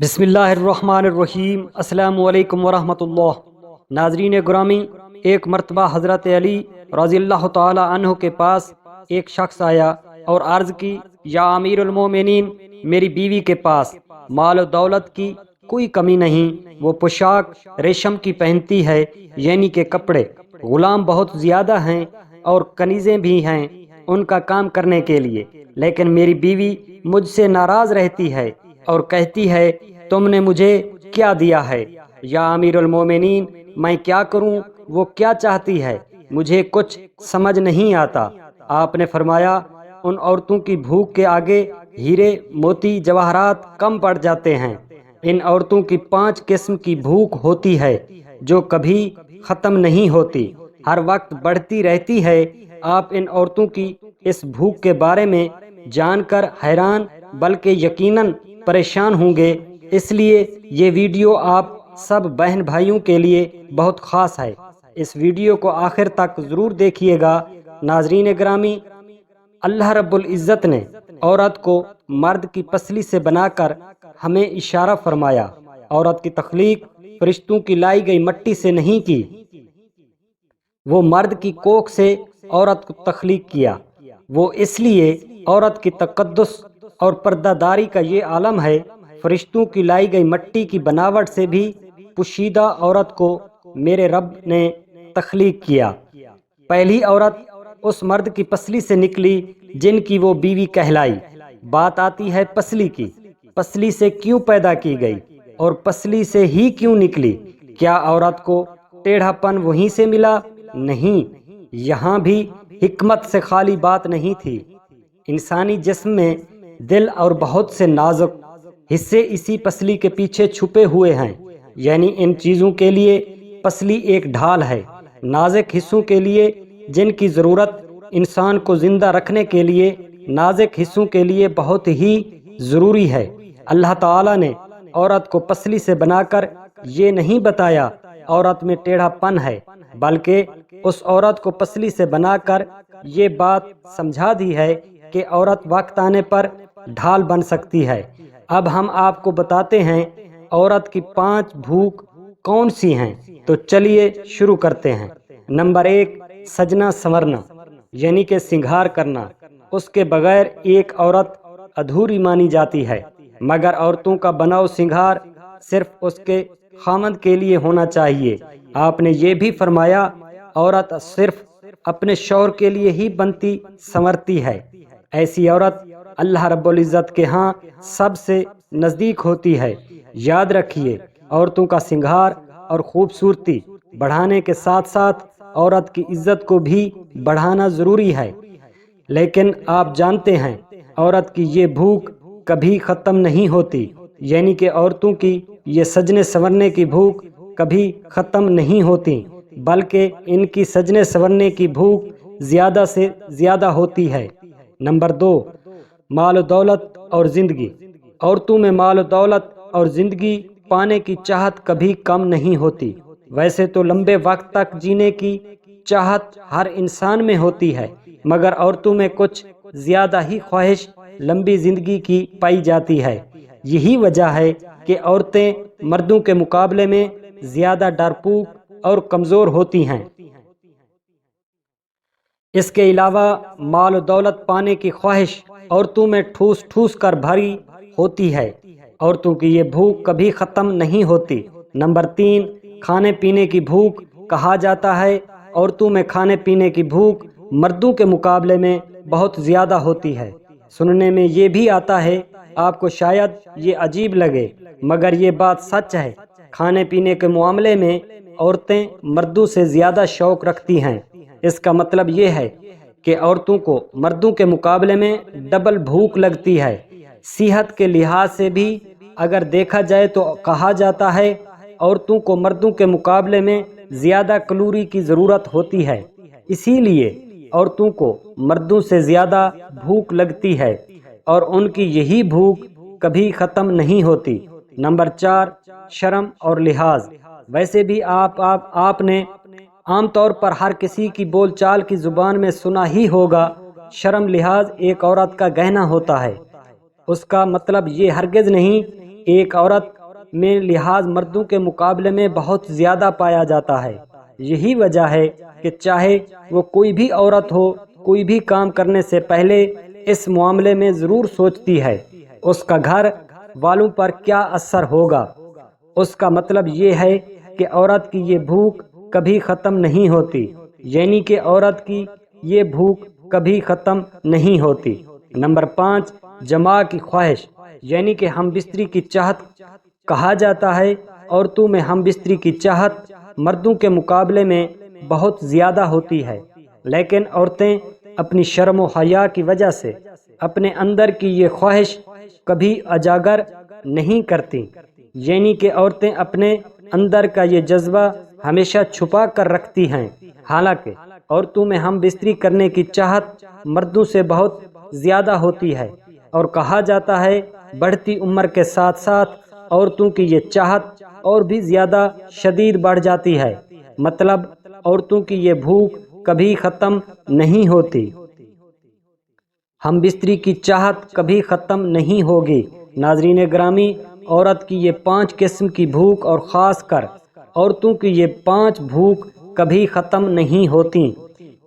بسم اللہ الرحمن الرحیم۔ السلام علیکم ورحمۃ اللہ۔ ناظرین گرامی، ایک مرتبہ حضرت علی رضی اللہ تعالی عنہ کے پاس ایک شخص آیا اور عرض کی، یا امیر المومنین، میری بیوی کے پاس مال و دولت کی کوئی کمی نہیں، وہ پوشاک ریشم کی پہنتی ہے، یعنی کہ کپڑے، غلام بہت زیادہ ہیں اور کنیزیں بھی ہیں ان کا کام کرنے کے لیے، لیکن میری بیوی مجھ سے ناراض رہتی ہے اور کہتی ہے، تم نے مجھے کیا دیا ہے؟ یا امیر المومنین، میں کیا کروں؟ وہ کیا چاہتی ہے؟ مجھے کچھ سمجھ نہیں آتا۔ آپ نے فرمایا، ان عورتوں کی بھوک کے آگے ہیرے موتی جواہرات کم پڑ جاتے ہیں۔ ان عورتوں کی 5 قسم کی بھوک ہوتی ہے جو کبھی ختم نہیں ہوتی، ہر وقت بڑھتی رہتی ہے۔ آپ ان عورتوں کی اس بھوک کے بارے میں جان کر حیران بلکہ یقیناً پریشان ہوں گے، اس لیے یہ ویڈیو آپ سب بہن بھائیوں کے لیے بہت خاص ہے۔ اس ویڈیو کو آخر تک ضرور دیکھیے گا۔ ناظرین گرامی، اللہ رب العزت نے عورت کو مرد کی پسلی سے بنا کر ہمیں اشارہ فرمایا۔ عورت کی تخلیق فرشتوں کی لائی گئی مٹی سے نہیں کی، وہ مرد کی کوکھ سے عورت کو تخلیق کیا۔ وہ اس لیے عورت کی تقدس اور پردہ داری کا یہ عالم ہے۔ فرشتوں کی لائی گئی مٹی کی بناوٹ سے بھی پوشیدہ عورت کو میرے رب نے تخلیق کیا۔ پہلی عورت اس مرد کی پسلی سے نکلی جن کی وہ بیوی کہلائی۔ بات آتی ہے پسلی کی۔ پسلی سے کیوں پیدا کی گئی اور پسلی سے ہی کیوں نکلی؟ کیا عورت کو ٹیڑھا پن وہیں سے ملا؟ نہیں، یہاں بھی حکمت سے خالی بات نہیں تھی۔ انسانی جسم میں دل اور بہت سے نازک حصے اسی پسلی کے پیچھے چھپے ہوئے ہیں، یعنی ان چیزوں کے لیے پسلی ایک ڈھال ہے۔ نازک حصوں کے لیے جن کی ضرورت انسان کو زندہ رکھنے کے لیے نازک حصوں کے لیے بہت ہی ضروری ہے۔ اللہ تعالیٰ نے عورت کو پسلی سے بنا کر یہ نہیں بتایا عورت میں ٹیڑھا پن ہے، بلکہ اس عورت کو پسلی سے بنا کر یہ بات سمجھا دی ہے کہ عورت وقت آنے پر ڈھال بن سکتی ہے۔ اب ہم آپ کو بتاتے ہیں عورت کی 5 بھوک کون سی ہیں، تو چلیے شروع کرتے ہیں۔ نمبر 1، سجنا سنورنا، یعنی کہ سنگھار کرنا۔ اس کے بغیر ایک عورت ادھوری مانی جاتی ہے، مگر عورتوں کا بناؤ سنگھار صرف اس کے خامند کے لیے ہونا چاہیے۔ آپ نے یہ بھی فرمایا، عورت صرف اپنے شوہر کے لیے ہی بنتی سنورتی ہے۔ ایسی عورت اللہ رب العزت کے ہاں سب سے نزدیک ہوتی ہے۔ یاد رکھیے، عورتوں کا سنگھار اور خوبصورتی بڑھانے کے ساتھ ساتھ عورت کی عزت کو بھی بڑھانا ضروری ہے۔ لیکن آپ جانتے ہیں عورت کی یہ بھوک کبھی ختم نہیں ہوتی، یعنی کہ عورتوں کی یہ سجنے سنورنے کی بھوک کبھی ختم نہیں ہوتی، بلکہ ان کی سجنے سنورنے کی بھوک زیادہ سے زیادہ ہوتی ہے۔ نمبر 2، مال و دولت اور زندگی۔ عورتوں میں مال و دولت اور زندگی پانے کی چاہت کبھی کم نہیں ہوتی۔ ویسے تو لمبے وقت تک جینے کی چاہت ہر انسان میں ہوتی ہے، مگر عورتوں میں کچھ زیادہ ہی خواہش لمبی زندگی کی پائی جاتی ہے۔ یہی وجہ ہے کہ عورتیں مردوں کے مقابلے میں زیادہ ڈرپوک اور کمزور ہوتی ہیں۔ اس کے علاوہ مال و دولت پانے کی خواہش عورتوں میں ٹھوس ٹھوس کر بھری ہوتی ہے۔ عورتوں کی یہ بھوک کبھی ختم نہیں ہوتی۔ نمبر 3، کھانے پینے کی بھوک۔ کہا جاتا ہے عورتوں میں کھانے پینے کی بھوک مردوں کے مقابلے میں بہت زیادہ ہوتی ہے۔ سننے میں یہ بھی آتا ہے، آپ کو شاید یہ عجیب لگے، مگر یہ بات سچ ہے۔ کھانے پینے کے معاملے میں عورتیں مردوں سے زیادہ شوق رکھتی ہیں۔ اس کا مطلب یہ ہے کہ عورتوں کو مردوں کے مقابلے میں ڈبل بھوک لگتی ہے۔ صحت کے لحاظ سے بھی اگر دیکھا جائے تو کہا جاتا ہے عورتوں کو مردوں کے مقابلے میں زیادہ کیلوری کی ضرورت ہوتی ہے، اسی لیے عورتوں کو مردوں سے زیادہ بھوک لگتی ہے اور ان کی یہی بھوک کبھی ختم نہیں ہوتی۔ نمبر 4، شرم اور لحاظ۔ ویسے بھی آپ نے عام طور پر ہر کسی کی بول چال کی زبان میں سنا ہی ہوگا، شرم لحاظ ایک عورت کا گہنا ہوتا ہے۔ اس کا مطلب یہ ہرگز نہیں ایک عورت میں لحاظ مردوں کے مقابلے میں بہت زیادہ پایا جاتا ہے۔ یہی وجہ ہے کہ چاہے وہ کوئی بھی عورت ہو، کوئی بھی کام کرنے سے پہلے اس معاملے میں ضرور سوچتی ہے اس کا گھر والوں پر کیا اثر ہوگا۔ اس کا مطلب یہ ہے کہ عورت کی یہ بھوک کبھی ختم نہیں ہوتی، یعنی کہ عورت کی یہ بھوک کبھی ختم نہیں ہوتی۔ نمبر 5، جماع کی خواہش، یعنی کہ ہم بستری کی چاہت کہا جاتا ہے۔ عورتوں میں ہم بستری کی چاہت مردوں کے مقابلے میں بہت زیادہ ہوتی ہے، لیکن عورتیں اپنی شرم و حیا کی وجہ سے اپنے اندر کی یہ خواہش کبھی اجاگر نہیں کرتی، یعنی کہ عورتیں اپنے اندر کا یہ جذبہ ہمیشہ چھپا کر رکھتی ہیں۔ حالانکہ عورتوں میں ہم بستری کرنے کی چاہت مردوں سے بہت زیادہ ہوتی ہے، اور کہا جاتا ہے بڑھتی عمر کے ساتھ ساتھ عورتوں کی یہ چاہت اور بھی زیادہ شدید بڑھ جاتی ہے، مطلب عورتوں کی یہ بھوک کبھی ختم نہیں ہوتی۔ ہم بستری کی چاہت کبھی ختم نہیں ہوگی۔ ناظرین گرامی، عورت کی یہ 5 قسم کی بھوک اور خاص کر عورتوں کی یہ 5 بھوک کبھی ختم نہیں ہوتی۔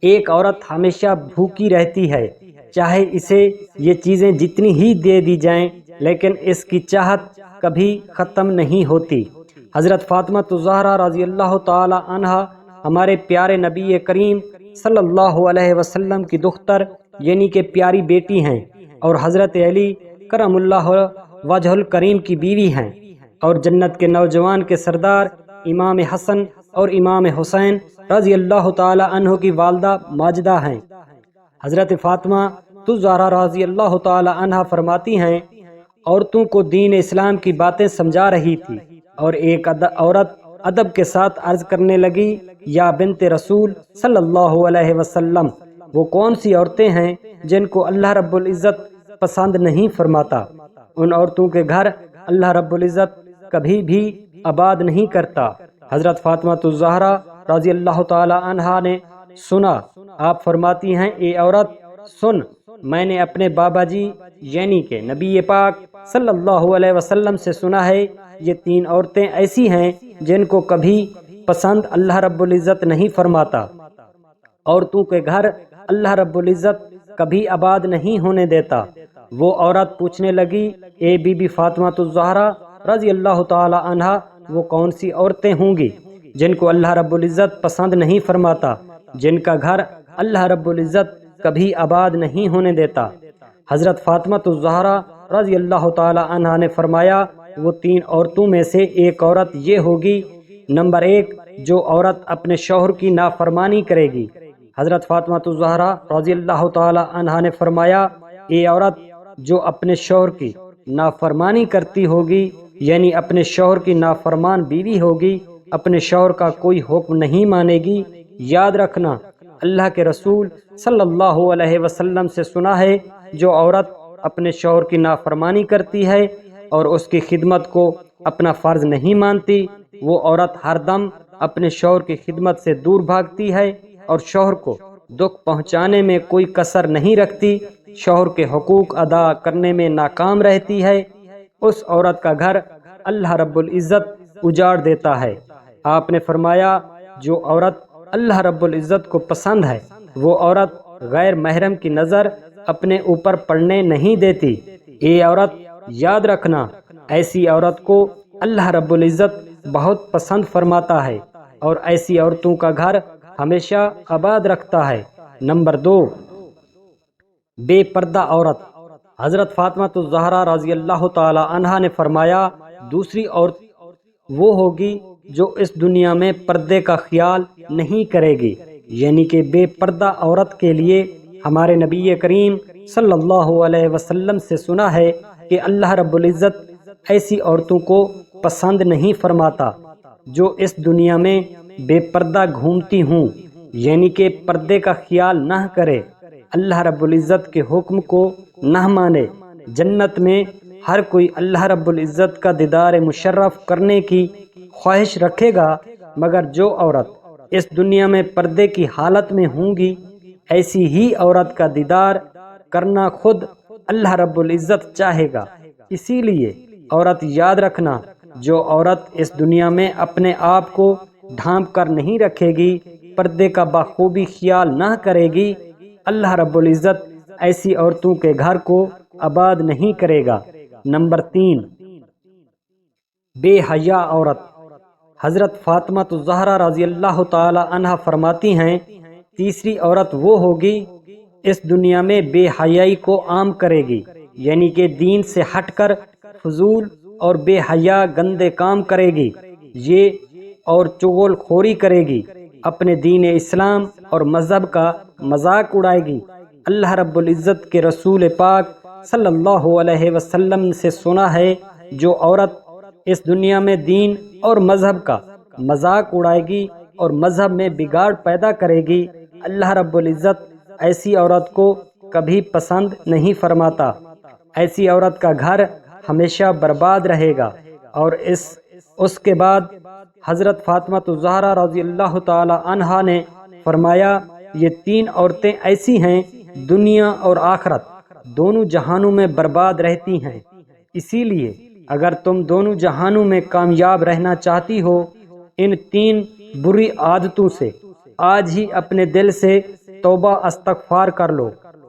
ایک عورت ہمیشہ بھوکی رہتی ہے، چاہے اسے یہ چیزیں جتنی ہی دے دی جائیں، لیکن اس کی چاہت کبھی ختم نہیں ہوتی۔ حضرت فاطمہ الزہرا رضی اللہ تعالی عنہا ہمارے پیارے نبی کریم صلی اللہ علیہ وسلم کی دختر یعنی کہ پیاری بیٹی ہیں، اور حضرت علی کرم اللہ وجہ الکریم کی بیوی ہیں، اور جنت کے نوجوان کے سردار امام حسن اور امام حسین رضی اللہ تعالی عنہ کی والدہ ماجدہ ہیں۔ حضرت فاطمہ الزہرا رضی اللہ تعالی عنہا فرماتی ہیں، عورتوں کو دین اسلام کی باتیں سمجھا رہی تھی، اور ایک عورت ادب کے ساتھ عرض کرنے لگی، یا بنت رسول صلی اللہ علیہ وسلم، وہ کون سی عورتیں ہیں جن کو اللہ رب العزت پسند نہیں فرماتا؟ ان عورتوں کے گھر اللہ رب العزت کبھی بھی آباد نہیں کرتا۔ حضرت فاطمہ الزہرا رضی اللہ تعالی عنہا نے سنا، آپ فرماتی ہیں، اے عورت سن، میں نے اپنے بابا جی یعنی کہ نبی پاک صلی اللہ علیہ وسلم سے سنا ہے، یہ 3 عورتیں ایسی ہیں جن کو کبھی پسند اللہ رب العزت نہیں فرماتا۔ عورتوں کے گھر اللہ رب العزت کبھی آباد نہیں ہونے دیتا۔ وہ عورت پوچھنے لگی، اے بی بی فاطمہ الزہرا رضی اللہ تعالی عنہا، وہ کون سی عورتیں ہوں گی جن کو اللہ رب العزت پسند نہیں فرماتا، جن کا گھر اللہ رب العزت کبھی آباد نہیں ہونے دیتا؟ حضرت فاطمہ الزہرا رضی اللہ تعالی عنہا نے فرمایا، وہ 3 عورتوں میں سے ایک عورت یہ ہوگی، نمبر 1، جو عورت اپنے شوہر کی نافرمانی کرے گی۔ حضرت فاطمہ الزہرا رضی اللہ تعالی عنہا نے فرمایا، اے عورت جو اپنے شوہر کی نافرمانی کرتی ہوگی، یعنی اپنے شوہر کی نافرمان بیوی ہوگی، اپنے شوہر کا کوئی حکم نہیں مانے گی، یاد رکھنا اللہ کے رسول صلی اللہ علیہ وسلم سے سنا ہے، جو عورت اپنے شوہر کی نافرمانی کرتی ہے اور اس کی خدمت کو اپنا فرض نہیں مانتی، وہ عورت ہر دم اپنے شوہر کی خدمت سے دور بھاگتی ہے اور شوہر کو دکھ پہنچانے میں کوئی کسر نہیں رکھتی، شوہر کے حقوق ادا کرنے میں ناکام رہتی ہے، اس عورت کا گھر اللہ رب العزت اجاڑ دیتا ہے۔ آپ نے فرمایا، جو عورت اللہ رب العزت کو پسند ہے، وہ عورت غیر محرم کی نظر اپنے اوپر پڑنے نہیں دیتی۔ اے عورت یاد رکھنا، ایسی عورت کو اللہ رب العزت بہت پسند فرماتا ہے، اور ایسی عورتوں کا گھر ہمیشہ آباد رکھتا ہے۔ نمبر 2، بے پردہ عورت۔ حضرت فاطمہ الزہرا رضی اللہ تعالی عنہا نے فرمایا، دوسری عورت وہ ہوگی جو اس دنیا میں پردے کا خیال نہیں کرے گی، یعنی کہ بے پردہ عورت کے لیے ہمارے نبی کریم صلی اللہ علیہ وسلم سے سنا ہے کہ اللہ رب العزت ایسی عورتوں کو پسند نہیں فرماتا جو اس دنیا میں بے پردہ گھومتی ہوں، یعنی کہ پردے کا خیال نہ کرے، اللہ رب العزت کے حکم کو نہ مانے۔ جنت میں ہر کوئی اللہ رب العزت کا دیدار مشرف کرنے کی خواہش رکھے گا، مگر جو عورت اس دنیا میں پردے کی حالت میں ہوں گی، ایسی ہی عورت کا دیدار کرنا خود اللہ رب العزت چاہے گا۔ اسی لیے عورت یاد رکھنا، جو عورت اس دنیا میں اپنے آپ کو ڈھانپ کر نہیں رکھے گی، پردے کا بخوبی خیال نہ کرے گی، اللہ رب العزت ایسی عورتوں کے گھر کو آباد نہیں کرے گا۔ نمبر 3، بے حیا عورت۔ حضرت فاطمہ الزہرا رضی اللہ تعالی عنہا فرماتی ہیں، تیسری عورت وہ ہوگی اس دنیا میں بے حیائی کو عام کرے گی، یعنی کہ دین سے ہٹ کر فضول اور بے حیا گندے کام کرے گی، یہ اور چغل خوری کرے گی، اپنے دین اسلام اور مذہب کا مذاق اڑائے گی۔ اللہ رب العزت کے رسول پاک صلی اللہ علیہ وسلم سے سنا ہے، جو عورت اس دنیا میں دین اور مذہب کا مذاق اڑائے گی اور مذہب میں بگاڑ پیدا کرے گی، اللہ رب العزت ایسی عورت کو کبھی پسند نہیں فرماتا۔ ایسی عورت کا گھر ہمیشہ برباد رہے گا۔ اور اس کے بعد حضرت فاطمہ الزہرا رضی اللہ تعالی عنہا نے فرمایا، یہ 3 عورتیں ایسی ہیں دنیا اور آخرت دونوں جہانوں میں برباد رہتی ہیں۔ اسی لیے اگر تم دونوں جہانوں میں کامیاب رہنا چاہتی ہو، ان 3 بری عادتوں سے آج ہی اپنے دل سے توبہ استغفار کر لو۔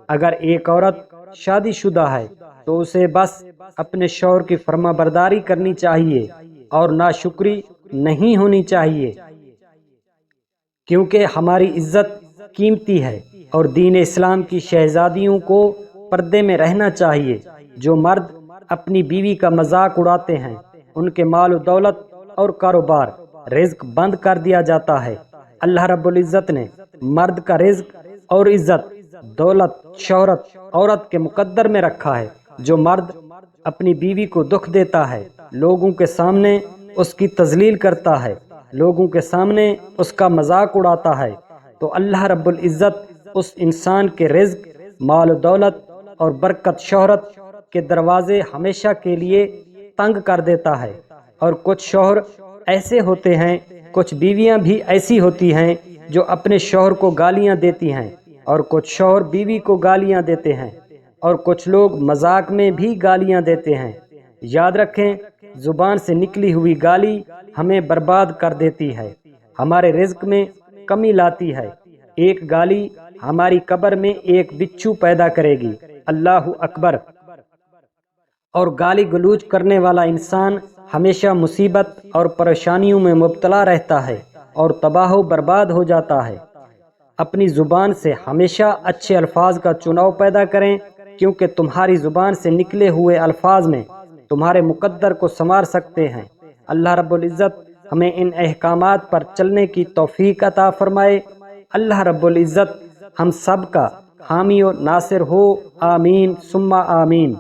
اگر ایک عورت شادی شدہ ہے تو اسے بس اپنے شوہر کی فرما برداری کرنی چاہیے اور ناشکری نہیں ہونی چاہیے، کیونکہ ہماری عزت قیمتی ہے اور دین اسلام کی شہزادیوں کو پردے میں رہنا چاہیے۔ جو مرد اپنی بیوی کا مذاق اڑاتے ہیں، ان کے مال و دولت اور کاروبار رزق بند کر دیا جاتا ہے۔ اللہ رب العزت نے مرد کا رزق اور عزت، دولت، شہرت عورت کے مقدر میں رکھا ہے۔ جو مرد اپنی بیوی کو دکھ دیتا ہے، لوگوں کے سامنے اس کی تذلیل کرتا ہے، لوگوں کے سامنے اس کا مذاق اڑاتا ہے، تو اللہ رب العزت اس انسان کے رزق، مال و دولت اور برکت شہرت کے دروازے ہمیشہ کے لیے تنگ کر دیتا ہے۔ اور کچھ شوہر ایسے ہوتے ہیں، کچھ بیویاں بھی ایسی ہوتی ہیں جو اپنے شوہر کو گالیاں دیتی ہیں، اور کچھ شوہر بیوی کو گالیاں دیتے ہیں، اور کچھ لوگ مذاق میں بھی گالیاں دیتے ہیں۔ یاد رکھیں، زبان سے نکلی ہوئی گالی ہمیں برباد کر دیتی ہے، ہمارے رزق میں کمی لاتی ہے۔ ایک گالی ہماری قبر میں ایک بچھو پیدا کرے گی۔ اللہ اکبر۔ اور گالی گلوچ کرنے والا انسان ہمیشہ مصیبت اور پریشانیوں میں مبتلا رہتا ہے اور تباہ و برباد ہو جاتا ہے۔ اپنی زبان سے ہمیشہ اچھے الفاظ کا چناؤ پیدا کریں، کیونکہ تمہاری زبان سے نکلے ہوئے الفاظ میں تمہارے مقدر کو سنوار سکتے ہیں۔ اللہ رب العزت ہمیں ان احکامات پر چلنے کی توفیق عطا فرمائے۔ اللہ رب العزت ہم سب کا حامی و ناصر ہو، آمین ثم آمین۔